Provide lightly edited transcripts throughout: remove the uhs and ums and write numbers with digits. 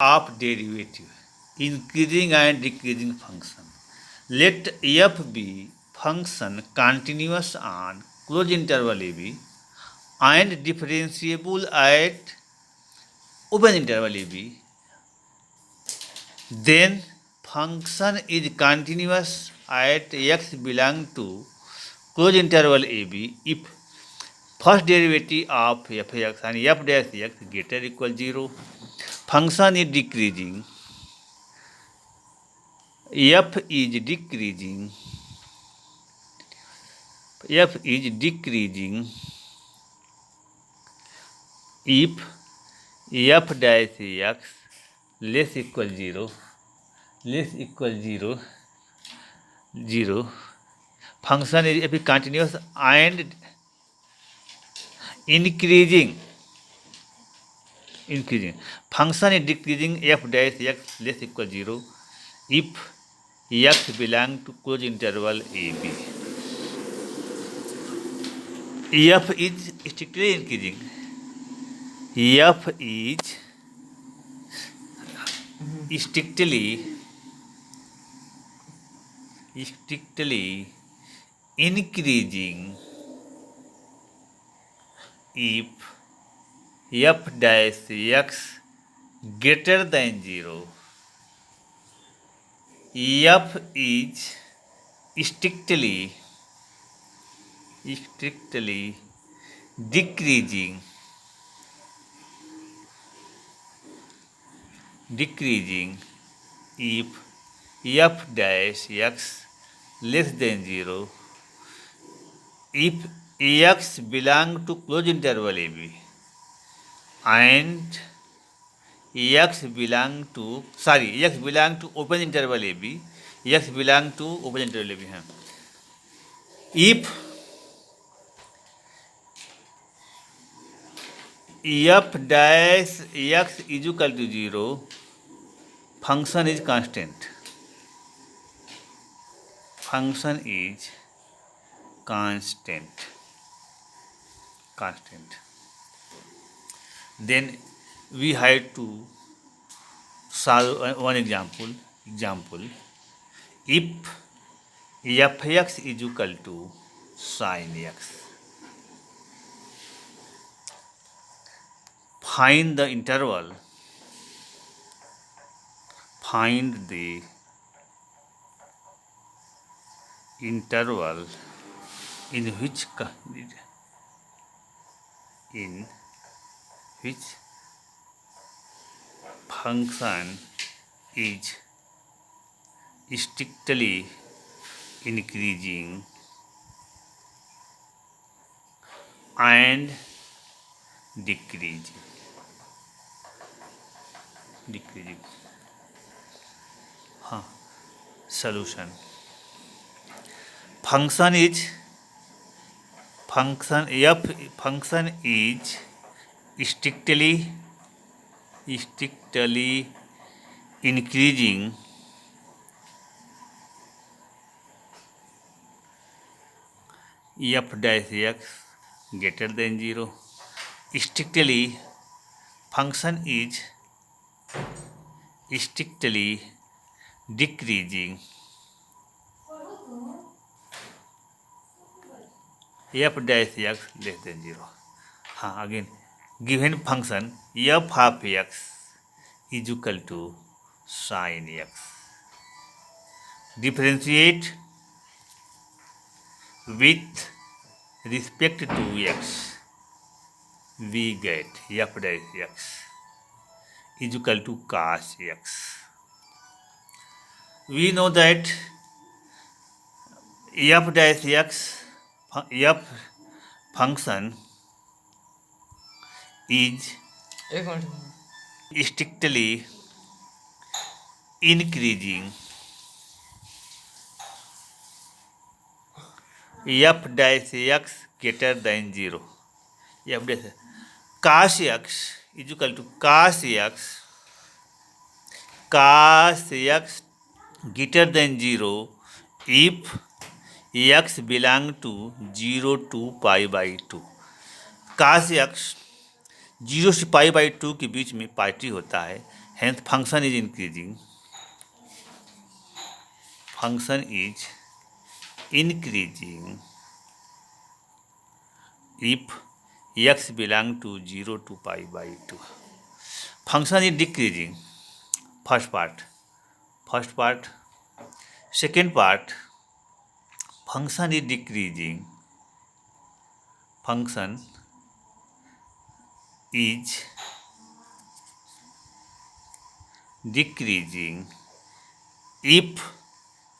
of derivative, increasing and decreasing function. Let f be function continuous on closed interval ab and differentiable at open interval ab. Then function is continuous at x belong to closed interval ab if first derivative of fx and f dash x greater equal 0. Function is decreasing. F is decreasing. F is decreasing if f dash x less equal 0, less equal 0, 0. Function is continuous and increasing. Function is decreasing f dash x less equal 0 if x belong to closed interval ab. F is strictly increasing. F is strictly increasing if f dash x greater than 0. F is strictly decreasing if f dash x less than 0 if x belong to closed interval ab and x belong to open interval ab. X belong to open interval ab. If f dash x is equal to 0, function is constant. Function is constant. Then we have to solve one example. If fx is equal to sin x, find the interval in which function is strictly increasing and decreasing. Solution. Function is strictly increasing f dash x greater than 0. Strictly, function is strictly decreasing f dash x less than 0. Again, given function f of x is equal to sin x. Differentiate with respect to x. We get f dash x is equal to cos x. We know that f dash x, f function is strictly increasing f dash x greater than 0. F dash cos x is equal to cos x greater than 0 if x belong to 0 to pi by 2. Cos x 0 से पाई by 2 के बीच में party होता है, hence function is increasing. Function is increasing if x belong to 0 to pi by 2. Function is decreasing. First part. Second part, function is decreasing. Function is decreasing if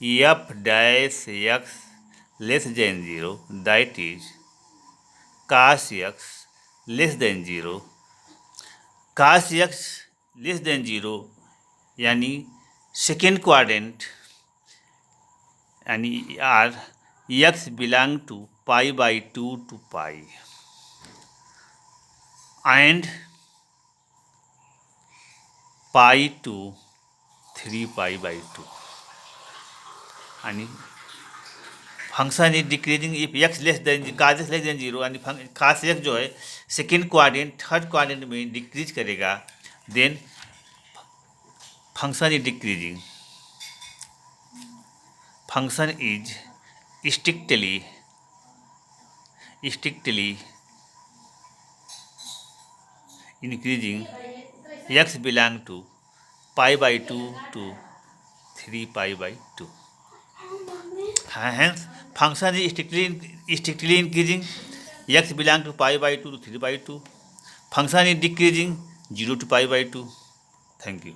f dash x less than 0, that is cos x less than 0. Cos x less than 0 यानी second quadrant यानी or x belong to pi by 2 to pi and pi to 3 pi by 2 आणि function is decreasing if x less than cos x less than 0 यानी cos x जो है second quadrant third quadrant में decrease करेगा, then function is decreasing. Function is strictly increasing x belong to pi by 2 to 3 pi by 2. Hence, function is strictly increasing x belong to pi by 2 to 3 by 2. Function is decreasing 0 to pi by 2. Thank you.